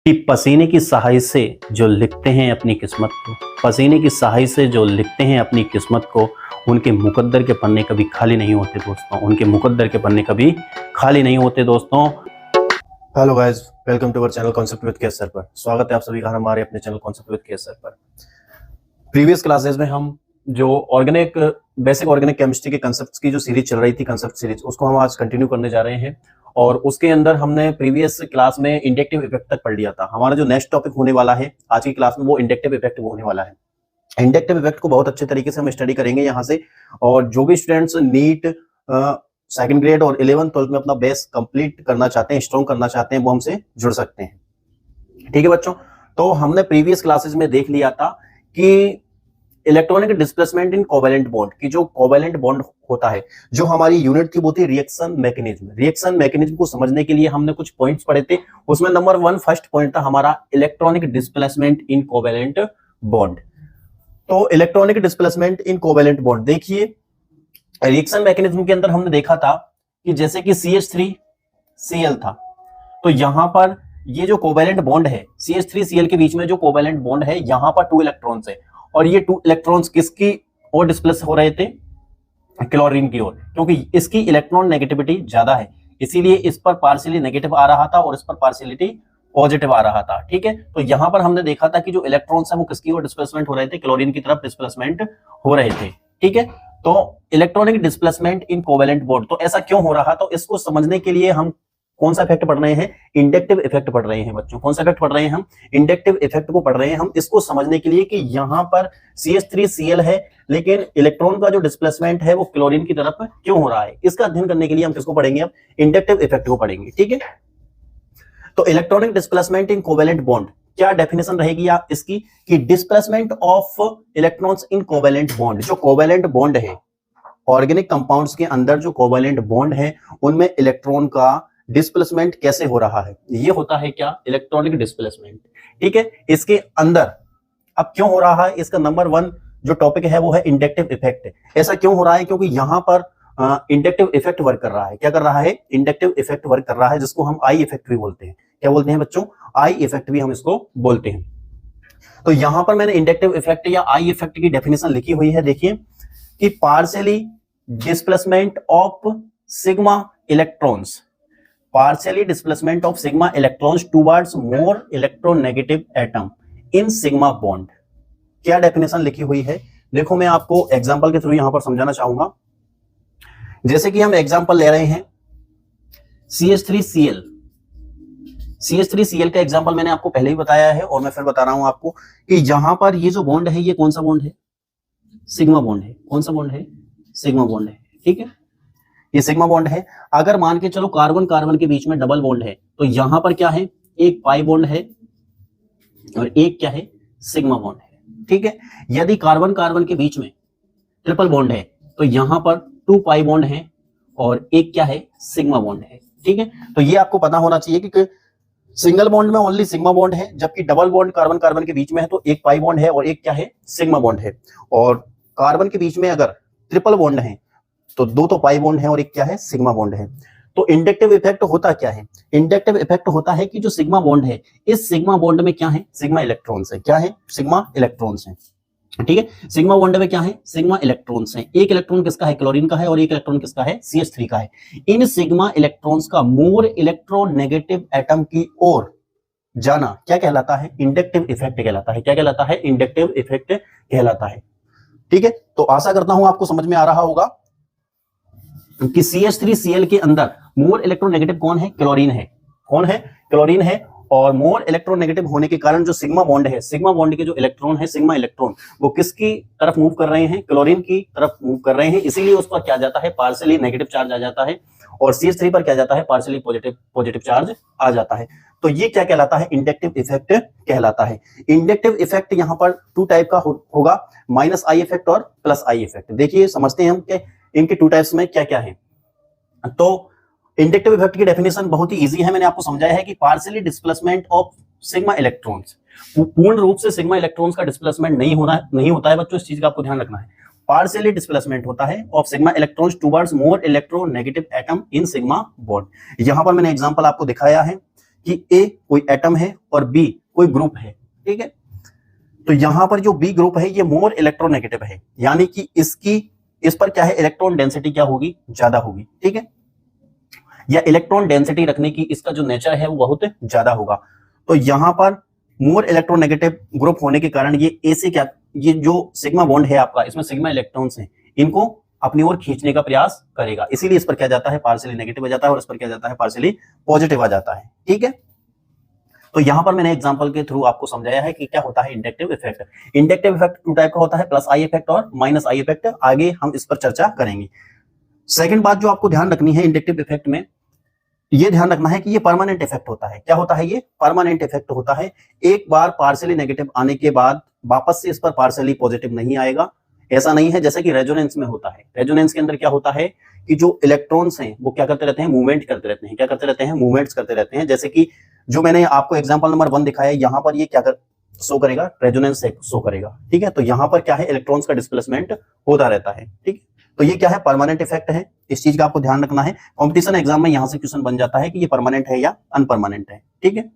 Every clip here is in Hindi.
कि पसीने की स्याही से जो लिखते हैं अपनी किस्मत को, पसीने की स्याही से जो लिखते हैं अपनी किस्मत को, उनके मुकद्दर के पन्ने कभी खाली नहीं होते दोस्तों, उनके मुकद्दर के पन्ने कभी खाली नहीं होते दोस्तों। Hello guys, welcome to our channel concept with K sir पर। स्वागत है आप सभी का हमारे अपने channel concept with K sir पर। प्रीवियस क्लासेस में हम जो बेसिक ऑर्गेनिक केमिस्ट्री के कंसेप्ट्स की जो सीरीज चल रही थी, कंसेप्ट सीरीज, उसको हम आज कंटिन्यू करने जा रहे हैं। और उसके अंदर हमने प्रीवियस क्लास में इंडक्टिव इफेक्ट तक पढ़ लिया था। हमारा जो नेक्स्ट टॉपिक होने वाला है आज की क्लास में वो इंडक्टिव इफेक्ट होने वाला है। इंडक्टिव इफेक्ट को बहुत अच्छे तरीके से हम स्टडी करेंगे यहाँ से। और जो भी स्टूडेंट्स नीट सेकंड ग्रेड और 11th 12th में अपना बेस कंप्लीट करना चाहते हैं, स्ट्रॉन्ग करना चाहते हैं, वो हमसे जुड़ सकते हैं। ठीक है बच्चों, तो हमने प्रीवियस क्लासेस में देख लिया था कि electronic displacement in covalent bond की जो कोवेलेंट बॉन्ड होता है, जो हमारी यूनिट थी वो थी रिएक्शन मैकेनिज्म। रिएक्शन मैकेनिज्म को समझने के लिए हमने कुछ पॉइंट्स पढ़े थे। उसमें नंबर 1 फर्स्ट पॉइंट था हमारा electronic displacement in covalent bond. तो electronic displacement in covalent bond देखिए, रिएक्शन मैकेनिज्म के अंदर हमने देखा था कि जैसे कि CH3Cl था, तो यहां पर ये जो कोवेलेंट बॉन्ड है CH3Cl के बीच में जो कोवेलेंट बॉन्ड है, यहां पर 2 इलेक्ट्रॉन्स है और ये 2 इलेक्ट्रॉन्स किसकी ओर डिस्प्लेस हो रहे थे? क्लोरीन की ओर, क्योंकि इसकी इलेक्ट्रॉन नेगेटिविटी ज्यादा है, इसीलिए इस पर पार्शियली नेगेटिव आ रहा था और इस पर पार्शियलिटी पॉजिटिव आ रहा था। ठीक है, तो यहां पर हमने देखा था कि जो इलेक्ट्रॉन्स है वो किसकी ओर डिस्प्लेसमेंट हो रहे थे? क्लोरीन की तरफ डिस्प्लेसमेंट हो रहे थे। ठीक है, तो electronic displacement in covalent bond, तो ऐसा क्यों हो रहा? तो इसको समझने के लिए हम कौन सा इफेक्ट पढ़ रहे हैं? इंडक्टिव इफेक्ट पढ़ रहे हैं बच्चों। कौन सा इफेक्ट पढ़ रहे हैं हम? इंडक्टिव इफेक्ट को पढ़ रहे हैं हम, इसको समझने के लिए कि यहां पर CH3Cl है, लेकिन इलेक्ट्रॉन का जो डिस्प्लेसमेंट है वो क्लोरीन की तरफ क्यों हो रहा है, इसका अध्ययन करने के लिए हम किसको पढ़ेंगे? अब इंडक्टिव इफेक्ट को पढ़ेंगे। ठीक है, तो electronic displacement in covalent bond, क्या डेफिनेशन रहेगी आप इसकी? कि displacement of electrons in covalent bond. जो कोवेलेंट बॉन्ड है, ऑर्गेनिक कंपाउंड्स के अंदर जो कोवेलेंट बॉन्ड है, उनमें इलेक्ट्रॉन का डिस्प्लेसमेंट कैसे हो रहा है? ये होता है क्या? Electronic displacement. ठीक है, इसके अंदर अब क्यों हो रहा है? इसका नंबर 1 जो टॉपिक है वो है इंडक्टिव इफेक्ट। ऐसा क्यों हो रहा है? क्योंकि यहां पर इंडक्टिव इफेक्ट वर्क कर रहा है। क्या कर रहा है? इंडक्टिव इफेक्ट वर्क कर रहा है, जिसको हम आई इफेक्ट भी बोलते हैं। क्या बोलते हैं बच्चों? आई इफेक्ट भी हम इसको बोलते हैं। तो यहां पर मैंने इंडक्टिव इफेक्ट या आई इफेक्ट की डेफिनेशन लिखी हुई है। देखिए कि partially displacement of sigma electrons, partially displacement of sigma electrons towards more electronegative atom in sigma bond। क्या डेफिनेशन लिखी हुई है? देखो मैं आपको एग्जांपल के थ्रू यहां पर समझाना चाहूंगा। जैसे कि हम एग्जांपल ले रहे हैं CH3Cl। CH3Cl का एग्जांपल मैंने आपको पहले ही बताया है और मैं फिर बता रहा हूं आपको कि यहां पर ये जो बॉन्ड है, ये कौन सा बॉन्ड है? सिग्मा बॉन्ड है। कौन सा बॉन्ड है? सिग्मा बॉन्ड है। ठीक है, ये सिग्मा बॉन्ड है। अगर मान के चलो कार्बन कार्बन के बीच में डबल बॉन्ड है, तो यहां पर क्या है? एक पाई बॉन्ड है और एक क्या है? सिग्मा बॉन्ड है। ठीक है, यदि कार्बन कार्बन के बीच में ट्रिपल बॉन्ड है, तो यहां पर 2 पाई बॉन्ड है और एक क्या है? सिग्मा बॉन्ड है। ठीक है, तो ये आपको पता होना चाहिए कि सिंगल बॉन्ड में ओनली सिग्मा बॉन्ड है, जबकि डबल बॉन्ड कार्बन कार्बन के बीच में है तो एक पाई बॉन्ड है और एक क्या है? सिग्मा बॉन्ड है। और कार्बन के बीच में अगर ट्रिपल बॉन्ड है तो 2 तो पाई बॉन्ड है और एक क्या है? सिग्मा बॉन्ड है। तो इंडक्टिव इफेक्ट होता क्या है? इंडक्टिव इफेक्ट होता है कि जो सिग्मा बॉन्ड है, इस सिग्मा बॉन्ड में क्या है? सिग्मा इलेक्ट्रॉन्स है। क्या है? सिग्मा इलेक्ट्रॉन्स है। ठीक है, सिग्मा बॉन्ड में क्या है? सिग्मा इलेक्ट्रॉन्स है। एक इलेक्ट्रॉन किसका है? क्लोरीन का है और एक इलेक्ट्रॉन किसका है? CH3 का है। इन सिग्मा इलेक्ट्रॉन्स का मोर इलेक्ट्रोनेगेटिव एटम की ओर जाना क्या कहलाता है? इंडक्टिव इफेक्ट कहलाता है। क्या कहलाता है? इंडक्टिव इफेक्ट कहलाता है। ठीक है, तो आशा करता हूं आपको समझ में आ रहा होगा कि CH3Cl के अंदर मोर इलेक्ट्रोनेगेटिव कौन है? क्लोरीन है। कौन है? क्लोरीन है। और मोर इलेक्ट्रोनेगेटिव होने के कारण जो सिग्मा बॉन्ड है, सिग्मा बॉन्ड के जो इलेक्ट्रॉन है, सिग्मा इलेक्ट्रॉन, वो किसकी तरफ मूव कर रहे हैं? क्लोरीन की तरफ मूव कर रहे हैं। इसीलिए उस पर क्या जाता है? पार्शियली नेगेटिव चार्ज आ जाता है और CH3 पर क्या जाता है? पार्शियली पॉजिटिव चार्ज आ जाता है। तो ये क्या कहलाता है? इंडक्टिव इफेक्ट कहलाता है। इंडक्टिव इफेक्ट यहां पर 2 टाइप का होगा, माइनस आई इफेक्ट और प्लस आई इफेक्ट। देखिए समझते हैं हम कि इनके 2 टाइप्स में क्या क्या है। तो इंडक्टिव इफेक्ट की डेफिनेशन बहुत ही इजी है, मैंने आपको समझाया है कि partially displacement of sigma electrons, पूर्ण रूप से सिग्मा इलेक्ट्रॉन्स का डिस्प्लेसमेंट नहीं होता है बच्चों, इस चीज का आपको ध्यान रखना है। पार्शियली डिस्प्लेसमेंट होता है of sigma electrons towards more electronegative atom in sigma bond. यहां पर मैंने एग्जांपल आपको दिखाया है कि ए कोई एटम है और बी कोई ग्रुप है, ठीक है। तो यहां पर जो बी ग्रुप है ये मोर इलेक्ट्रोनेगेटिव है, यानी कि इस पर क्या है, इलेक्ट्रॉन डेंसिटी क्या होगी, ज्यादा होगी, ठीक है, या इलेक्ट्रॉन डेंसिटी रखने की इसका जो नेचर है वो बहुत ज्यादा होगा। तो यहां पर मोर इलेक्ट्रोनेगेटिव ग्रुप होने के कारण ये ए से क्या, ये जो सिग्मा बॉन्ड है आपका, इसमें सिग्मा इलेक्ट्रॉन्स हैं, इनको अपनी ओर खींचने का प्रयास करेगा, इसीलिए इस पर क्या जाता है, पार्शियली नेगेटिव आ जाता है, और इस पर क्या जाता है, पार्शियली पॉजिटिव आ जाता है, ठीक है। तो यहां पर मैंने एग्जांपल के थ्रू आपको समझाया है कि क्या होता है inductive effect. Inductive effect two type का होता है, प्लस आई इफेक्ट और माइनस आई इफेक्ट। आगे हम इस पर चर्चा करेंगे। सेकंड बात जो आपको ध्यान रखनी है इंडक्टिव इफेक्ट में, ये ध्यान रखना है कि ये परमानेंट इफेक्ट होता है। क्या होता है, ये परमानेंट इफेक्ट होता है। एक बार पार्शियली नेगेटिव आने के बाद वापस से इस पर पार्शियली पॉजिटिव नहीं आएगा, ऐसा नहीं है जैसे कि रेजोनेंस में होता है। रेजोनेंस के अंदर क्या होता है कि जो इलेक्ट्रॉन्स हैं वो क्या करते रहते हैं, मूवमेंट करते रहते हैं। क्या करते रहते हैं, मूवमेंट्स करते रहते हैं। जैसे कि जो मैंने आपको एग्जांपल नंबर 1 दिखाया, यहां पर ये क्या कर शो करेगा, रेजोनेंस से शो करेगा, ठीक है। तो यहां पर क्या है, इलेक्ट्रॉन्स का डिस्प्लेसमेंट होता रहता है, ठीक। तो ये क्या है, परमानेंट इफेक्ट है। इस चीज का आपको ध्यान रखना है। कंपटीशन एग्जाम में यहां से क्वेश्चन बन जाता है कि ये परमानेंट है या अनपरमानेंट है, ठीक है।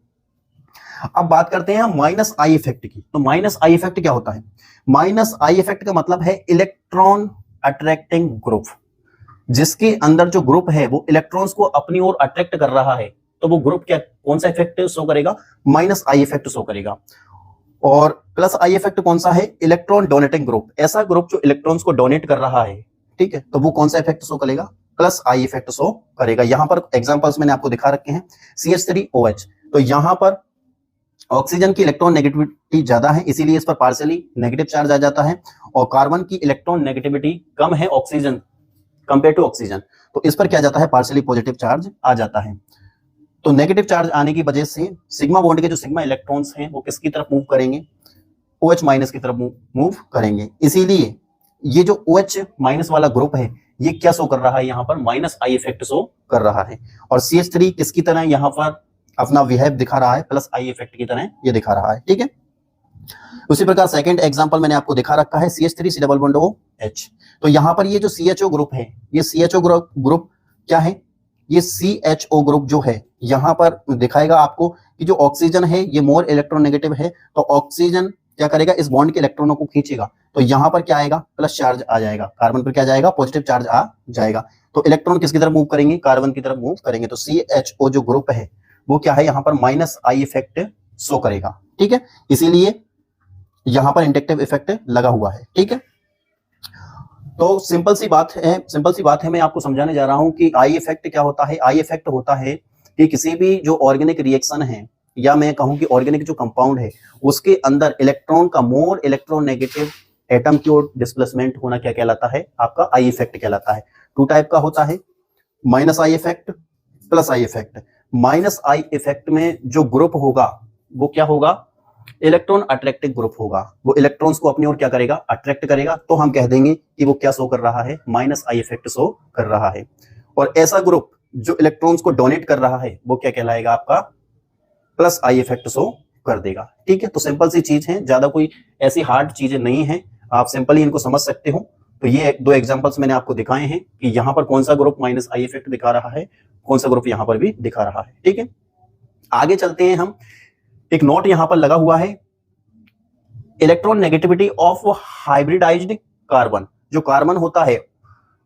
अब बात करते हैं माइनस आई इफेक्ट की। तो माइनस आई इफेक्ट क्या होता है, माइनस आई इफेक्ट का मतलब है इलेक्ट्रॉन अट्रैक्टिंग ग्रुप। जिसके अंदर जो ग्रुप है वो इलेक्ट्रॉन्स को अपनी ओर अट्रैक्ट कर रहा है, तो वो ग्रुप क्या, कौन सा इफेक्ट शो करेगा, माइनस आई इफेक्ट शो करेगा। और प्लस आई इफेक्ट कौन सा है, इलेक्ट्रॉन डोनेटिंग ग्रुप। ऐसा ग्रुप जो इलेक्ट्रॉन्स को डोनेट कर रहा है, ठीक है, तो वो कौन सा इफेक्ट शो करेगा, प्लस आई इफेक्ट शो करेगा। यहां पर एग्जांपल्स मैंने आपको दिखा रखे हैं, CH3OH। तो यहां पर ऑक्सीजन की इलेक्ट्रॉन नेगेटिविटी ज्यादा है, इसीलिए इस पर पार्शियली नेगेटिव चार्ज आ जाता है। और कार्बन की इलेक्ट्रॉन नेगेटिविटी कम है ऑक्सीजन कंपेयर टू ऑक्सीजन, तो इस पर क्या जाता है, पार्शियली पॉजिटिव चार्ज आ जाता है। तो नेगेटिव चार्ज आने की वजह से सिग्मा बॉन्ड के जो सिग्मा इलेक्ट्रॉन्स हैं वो किसकी तरफ मूव करेंगे, OH माइनस की तरफ मूव करेंगे। इसीलिए ये जो OH माइनस वाला ग्रुप है ये क्या शो कर रहा है, यहाँ पर माइनस आई इफेक्ट शो कर रहा है। और CH3 किसकी तरह यहाँ पर अपना बिहेव दिखा रहा है, प्लस आई इफेक्ट की तरह ये दिखा रहा है, ठीक है। उसी प्रकार सेकंड एग्जांपल मैंने आपको दिखा रखा है, CH3 C double bond OH। तो यहाँ पर ये जो CHO ग्रुप है, ये CHO ग्रुप क्या है, ये CHO ग्रुप जो है यहाँ पर दिखाएगा आपको कि जो ऑक्सीजन है ये मोर इलेक्ट्रोनेगेटिव है, तो ऑक्सीजन क्या करेगा, इस बॉन्ड के इलेक्ट्रॉनों को खींचेगा। तो यहाँ पर क्या आएगा, प्लस चार्ज आ जाएगा, कार्बन पर क्या जाएगा, पॉजिटिव चार्ज आ जाएगा। तो इलेक्ट्रॉन किसकी तरफ मूव करेंगे, कार्बन की तरफ मूव करेंगे। तो CHO जो ग्रुप है वो क्या है, यहाँ पर माइनस आई इफेक्ट शो करेगा, ठीक है। इसीलिए यहां पर इंडक्टिव इफेक्ट लगा हुआ है, ठीक है। तो सिंपल सी बात है, मैं आपको समझाने जा रहा हूं कि आई इफेक्ट क्या होता है। आई इफेक्ट होता है कि किसी भी जो ऑर्गेनिक रिएक्शन है, या मैं कहूं कि ऑर्गेनिक जो कंपाउंड है, उसके अंदर इलेक्ट्रॉन का मोर इलेक्ट्रोनेगेटिव एटम की ओर डिस्प्लेसमेंट होना क्या कहलाता है, आपका आई इफेक्ट कहलाता है। 2 टाइप का होता है, minus I effect, plus I effect. Minus I effect में जो ग्रुप होगा वो क्या होगा, इलेक्ट्रॉन अट्रैक्टिव ग्रुप होगा। वो इलेक्ट्रॉन्स को अपनी ओर क्या करेगा, अट्रैक्ट करेगा। तो हम कह देंगे कि वो क्या शो कर रहा है, माइनस आई इफेक्ट शो कर रहा है। और ऐसा ग्रुप जो इलेक्ट्रॉन्स को डोनेट कर रहा है वो क्या कहलाएगा, आपका प्लस आई इफेक्ट शो कर देगा, ठीक है। तो सिंपल सी चीज है, ज्यादा कोई ऐसी हार्ड चीजें नहीं है, आप सिंपली इनको समझ सकते हो। तो ये 2 एग्जांपल्स मैंने आपको दिखाए हैं कि यहाँ पर कौन सा ग्रुप माइनस आई इफेक्ट दिखा रहा है, कौन सा ग्रुप यहाँ पर भी दिखा रहा है, ठीक है। आगे चलते हैं हम। एक नोट यहाँ पर लगा हुआ है, electron negativity of hybridised carbon. जो कार्बन होता है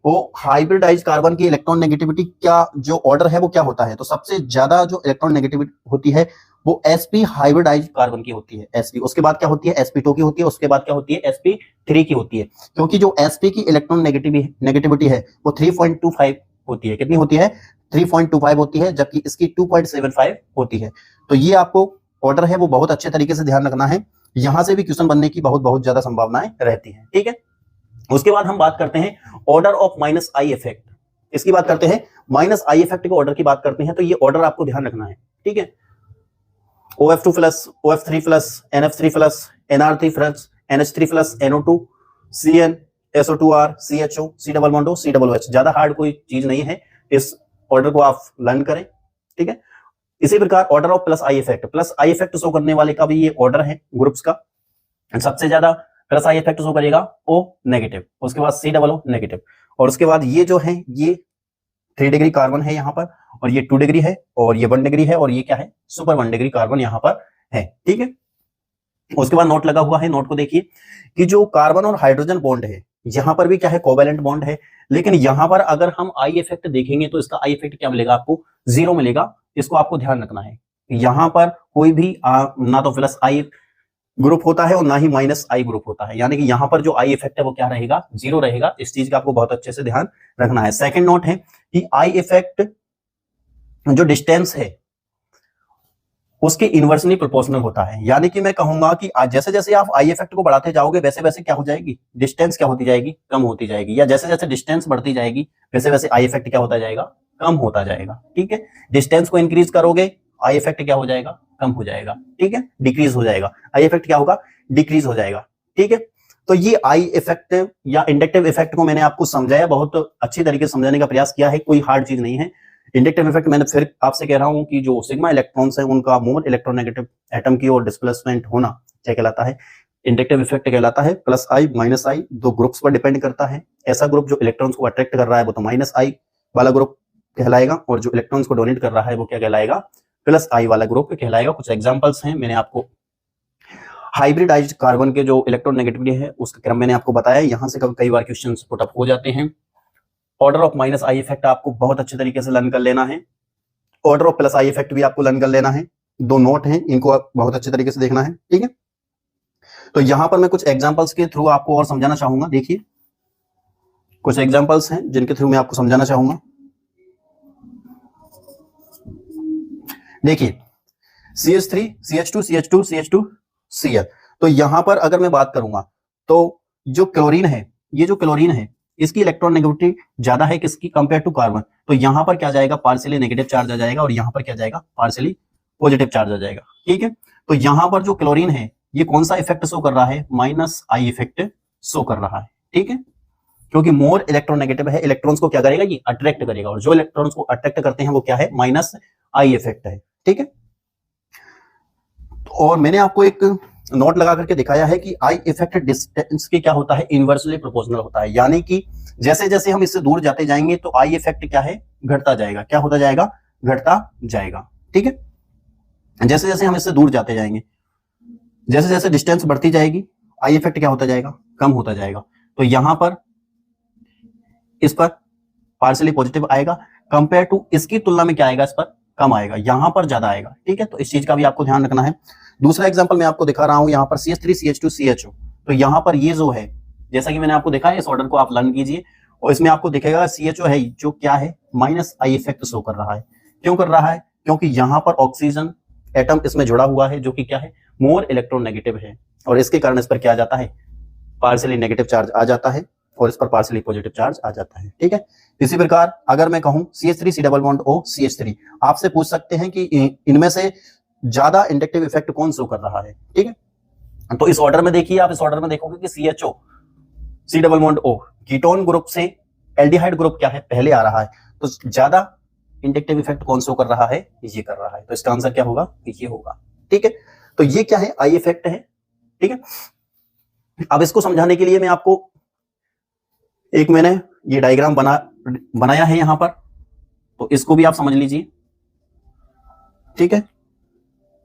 वो हाइब्रिडाइज्ड कार्बन की इलेक्ट्रॉन नेगेटिविटी क्या जो ऑर्डर है वो क्या होता है, तो सबसे ज्यादा जो इलेक्ट्रॉन नेगेटिविटी होती है वो sp हाइब्रिडाइज्ड कार्बन की होती है, sp। उसके बाद क्या होती है, sp2 की होती है। उसके बाद क्या होती है, sp3 की होती है। क्योंकि जो sp की इलेक्ट्रॉन नेगेटिविटी है वो 3.25 होती है। कितनी होती है, 3.25 होती है, जबकि इसकी 2.75 होती है। तो ये आपको ऑर्डर है वो बहुत अच्छे तरीके से ध्यान रखना है, यहां से भी क्वेश्चन बनने की बहुत ज्यादा संभावनाएं रहती हैं, ठीक है। उसके बाद हम बात करते हैं order of minus I effect. इसकी बात करते हैं, माइनस आई इफेक्ट के ऑर्डर की बात करते हैं। तो ये ऑर्डर आपको ध्यान रखना है, ठीक है। OF2 plus, OF3 plus, NF3 plus, NR3 plus, NH3 plus, NO2, CN, SO2R, CHO, C double bond O, C double OH। ज्यादा हार्ड कोई चीज नहीं है, इस ऑर्डर को आप लर्न करें, ठीक है। इसी प्रकार order of plus I effect, plus I effect show करने वाले का भी ये ऑर्डर है ग्रुप्स का। सबसे ज्यादा प्लस आई इफेक्ट शो करेगा O नेगेटिव, उसके बाद C डबल O नेगेटिव, और उसके बाद ये जो है ये 3 डिग्री कार्बन है यहाँ पर, और ये 2 डिग्री है और ये 1 डिग्री है और ये क्या है, सुपर 1 डिग्री कार्बन यहाँ पर है। ठीक है, उसके बाद नोट लगा हुआ है, नोट को देखिए कि जो कार्बन और हाइड्रोजन बॉन्ड है यहाँ पर भी क्या है, कोवैलेंट बॉन्ड है, लेकिन यहाँ पर अगर हम आई इफेक्ट देखेंगे तो इसका आई इफेक्ट क्या मिलेगा आपको, 0 मिलेगा। इसको आपको ध्यान रखना है, यहाँ पर कोई भी ना तो प्लस आई ग्रुप होता है और ना ही माइनस आई ग्रुप होता है, यानी कि यहाँ पर जो आई इफेक्ट है वो क्या रहेगा, 0 रहेगा। इस चीज का आपको बहुत अच्छे से ध्यान रखना है। सेकंड नोट है कि आई इफेक्ट जो डिस्टेंस है उसके इनवर्सली प्रोपोर्शनल होता है, यानी कि मैं कहूंगा कि जैसे जैसे आप आई इफेक्ट को बढ़ाते जाओगे वैसे वैसे क्या हो जाएगी, डिस्टेंस क्या होती जाएगी, कम होती जाएगी, या जैसे जैसे डिस्टेंस बढ़ती जाएगी वैसे वैसे आई इफेक्ट क्या होता जाएगा, कम होता जाएगा। ठीक है, डिस्टेंस को इंक्रीज करोगे आई इफेक्ट क्या हो जाएगा, कम हो जाएगा। ठीक है, डिक्रीज हो जाएगा, आई इफेक्ट क्या होगा, डिक्रीज हो जाएगा। ठीक है, तो ये आई इफेक्ट या इंडक्टिव इफेक्ट को मैंने आपको समझाया, बहुत अच्छी तरीके से समझाने का प्रयास किया है, कोई हार्ड चीज नहीं है। इंडक्टिव इफेक्ट मैंने फिर आपसे कह रहा हूं कि जो सिग्मा इलेक्ट्रॉन्स है उनका मोर इलेक्ट्रोनेगेटिव एटम की ओर डिस्प्लेसमेंट होना क्या कहलाता है, इंडक्टिव इफेक्ट कहलाता है। प्लस आई माइनस आई दो ग्रुप्स पर डिपेंड करता है। ऐसा ग्रुप जो इलेक्ट्रॉन्स को अट्रैक्ट कर रहा है वो तो माइनस आई वाला ग्रुप कहलाएगा, और जो इलेक्ट्रॉन्स को डोनेट कर रहा है वो क्या कहलाएगा, प्लस आई वाला ग्रुप कहलाएगा। कुछ एग्जांपल्स हैं, मैंने आपको हाइब्रिडाइज्ड कार्बन के जो इलेक्ट्रोनेगेटिविटी है उसका क्रम मैंने आपको बताया, यहां से कई बार क्वेश्चन पुट अप हो जाते हैं। Order of minus I effect आपको बहुत अच्छे तरीके से लर्न कर लेना है, order of plus I effect भी आपको लर्न कर लेना है। दो नोट हैं, इनको आप बहुत अच्छे तरीके से देखना है। ठीक है, तो यहां पर मैं कुछ एग्जांपल्स के थ्रू आपको और समझाना चाहूंगा। देखिए कुछ एग्जांपल्स हैं जिनके थ्रू मैं आपको समझाना चाहूंगा। देखिए CH3 CH2 CH2 CH2 Cl, तो यहां पर अगर मैं बात करूंगा तो जो क्लोरीन है, ये जो क्लोरीन है इसकी इलेक्ट्रॉन नेगेटिविटी ज्यादा है किसकी, कंपेयर टू कार्बन, तो यहां पर क्या जाएगा, पार्शियली नेगेटिव चार्ज आ जाएगा, और यहां पर क्या जाएगा, पार्शियली पॉजिटिव चार्ज आ जाएगा। ठीक है, तो यहां पर जो क्लोरीन है ये कौन सा इफेक्ट शो कर रहा है, माइनस आई इफेक्ट शो कर रहा है। ठीक है, क्योंकि मोर इलेक्ट्रोनेगेटिव है, इलेक्ट्रॉन्स को क्या करेगा, ये अट्रैक्ट करेगा, और जो इलेक्ट्रॉन्स को अट्रैक्ट करते हैं वो क्या है, माइनस आई इफेक्ट है। ठीक है, और मैंने आपको एक नोट लगा करके दिखाया है कि आई इफेक्ट डिस्टेंस के क्या होता है, इनवर्सली प्रोपोर्शनल होता है, यानी कि जैसे जैसे हम इससे दूर जाते जाएंगे तो आई इफेक्ट क्या है, घटता जाएगा। क्या होता जाएगा, घटता जाएगा। ठीक है, जैसे जैसे हम इससे दूर जाते जाएंगे, जैसे जैसे डिस्टेंस बढ़ती जाएगी आई इफेक्ट क्या होता जाएगा, कम होता जाएगा। तो यहां पर इस पर पार्शियली पॉजिटिव आएगा, कंपेयर टू इसकी तुलना में क्या आएगा, इस पर कम आएगा, यहां पर ज्यादा आएगा। ठीक है, तो इस चीज का भी आपको ध्यान रखना है। दूसरा एग्जांपल मैं आपको दिखा रहा हूं, यहां पर CH3 CH2 CHO, तो यहां पर ये जो है, जैसा कि मैंने आपको दिखाया, इस ऑर्डर को आप लर्न कीजिए, और इसमें आपको दिखेगा CHO है जो क्या है, माइनस आई इफेक्ट शो कर रहा है। क्यों कर रहा है, क्योंकि यहां पर ऑक्सीजन एटम इसमें जुड़ा हुआ है जो कि क्या है, मोर इलेक्ट्रोनेगेटिव है, और इसके कारण इस पर क्या आ जाता है, पार्शियली नेगेटिव चार्ज आ जाता है, और इस पर पार्शियली पॉजिटिव चार्ज आ जाता है। ठीक है, इसी प्रकार अगर मैं कहूं CH3 C double bond O CH3, आपसे पूछ सकते हैं कि इनमें से ज्यादा इंडक्टिव इफेक्ट कौन शो कर रहा है। ठीक है, तो इस ऑर्डर में देखिए, आप इस ऑर्डर में देखोगे कि CHO C double bond O ketone group से एल्डिहाइड ग्रुप क्या है, पहले आ रहा है, तो ज्यादा इंडक्टिव इफेक्ट कौन शो कर रहा है, ये कर रहा है, तो इसका आंसर क्या होगा, ये होगा। ठीक है, तो ये क्या है, आई इफेक्ट है। ठीक है, अब इसको समझाने के लिए मैं आपको एक मैंने ये डायग्राम बनाया है यहां पर, तो इसको भी आप समझ लीजिए। ठीक है,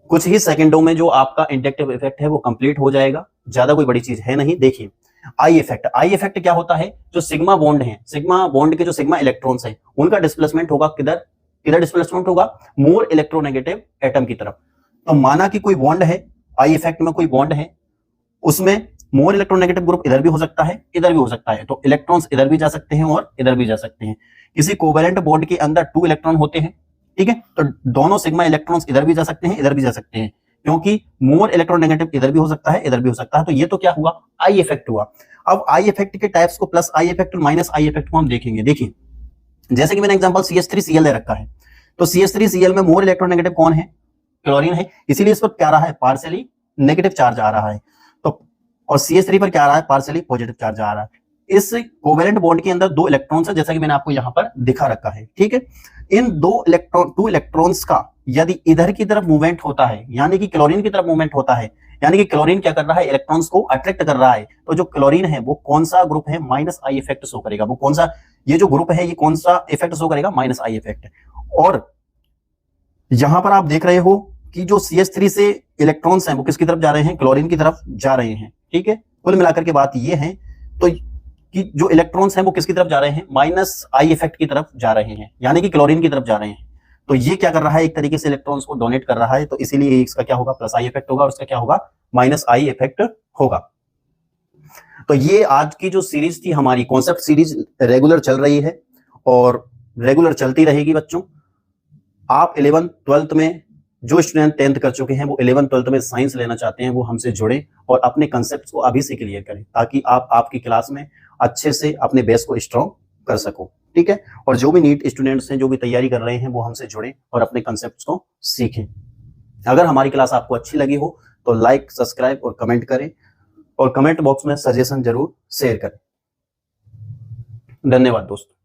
कुछ ही सेकंडों में जो आपका इंडक्टिव इफेक्ट है वो कंप्लीट हो जाएगा, ज्यादा कोई बड़ी चीज है नहीं। देखिए आई इफेक्ट, आई इफेक्ट क्या होता है, जो सिग्मा बॉन्ड है, सिग्मा बॉन्ड के जो सिग्मा इलेक्ट्रॉन्स है उनका डिस्प्लेसमेंट होगा किधर, किधर डिस्प्लेसमेंट होगा, मोर इलेक्ट्रोनेगेटिव एटम की तरफ। तो माना कि कोई बॉन्ड है, आई इफेक्ट में कोई बॉन्ड है, उसमें मोर इलेक्ट्रोनेगेटिव ग्रुप इधर भी हो सकता है, इधर भी हो सकता है, तो इलेक्ट्रॉन्स इधर भी जा सकते हैं और इधर भी जा सकते हैं। किसी कोवेलेंट बॉन्ड के अंदर 2 इलेक्ट्रॉन होते हैं। ठीक है, तो दोनों सिग्मा इलेक्ट्रॉन्स इधर भी जा सकते हैं, इधर भी जा सकते हैं, क्योंकि मोर इलेक्ट्रोनेगेटिव इधर भी हो सकता है, इधर भी हो सकता है। तो ये तो क्या हुआ, आई इफेक्ट हुआ। अब आई इफेक्ट के टाइप्स को, प्लस आई इफेक्ट और माइनस आई इफेक्ट को हम देखेंगे। देखिए जैसे कि मैंने एग्जांपल CH3 Cl ले रखा है, तो CH3 Cl में मोर इलेक्ट्रोनेगेटिव कौन है, क्लोरीन है, इसीलिए इस पर क्या आ रहा है, पार्शियली नेगेटिव चार्ज आ रहा है। तो और CH3 पर क्या आ रहा है, पार्शियली पॉजिटिव चार्ज आ रहा है। इस कोवेलेंट बॉन्ड के अंदर 2 इलेक्ट्रॉन्स है, जैसा कि मैंने आपको यहां पर दिखा रखा है। ठीक है, इन 2 इलेक्ट्रॉन्स का यदि इधर की तरफ मूवमेंट होता है, यानी कि क्लोरीन की तरफ मूवमेंट होता है, यानी कि क्लोरीन क्या कर रहा है, इलेक्ट्रॉन्स को अट्रैक्ट कर रहा है, तो जो क्लोरीन है वो कौन सा ग्रुप है, माइनस आई इफेक्ट शो करेगा। वो कौन सा, ये जो ग्रुप है ये कौन सा इफेक्ट शो करेगा, माइनस आई इफेक्ट। और यहां पर आप देख रहे हो कि जो CH3 से इलेक्ट्रॉन्स हैं वो किसकी तरफ जा रहे हैं, क्लोरीन की तरफ जा रहे हैं। ठीक है, कुल मिलाकर के बात ये है तो कि जो इलेक्ट्रॉन्स हैं वो किसकी तरफ जा रहे हैं, माइनस आई इफेक्ट की तरफ जा रहे हैं, यानी कि क्लोरीन की तरफ जा रहे हैं। तो ये क्या कर रहा है, एक तरीके से इलेक्ट्रॉन्स को डोनेट कर रहा है, तो इसीलिए इसका क्या होगा, प्लस आई इफेक्ट होगा, और इसका क्या होगा, माइनस आई इफेक्ट होगा। तो ये आज की जो सीरीज थी हमारी, कॉन्सेप्ट सीरीज रेगुलर चल रही है और रेगुलर चलती रहेगी बच्चों। आप 11th 12th में जो स्टूडेंट 10th कर चुके हैं वो 11th 12th में साइंस लेना चाहते हैं वो हमसे जुड़े और अपने कंसेप्ट को अभी से क्लियर करें, ताकि आप आपकी क्लास में अच्छे से अपने बेस को स्ट्रॉन्ग कर सको। ठीक है, और जो भी नीट स्टूडेंट्स हैं, जो भी तैयारी कर रहे हैं, वो हमसे जुड़े और अपने कंसेप्ट को सीखें। अगर हमारी क्लास आपको अच्छी लगी हो तो लाइक, सब्सक्राइब और कमेंट करें, और कमेंट बॉक्स में सजेशन जरूर शेयर करें। धन्यवाद दोस्तों।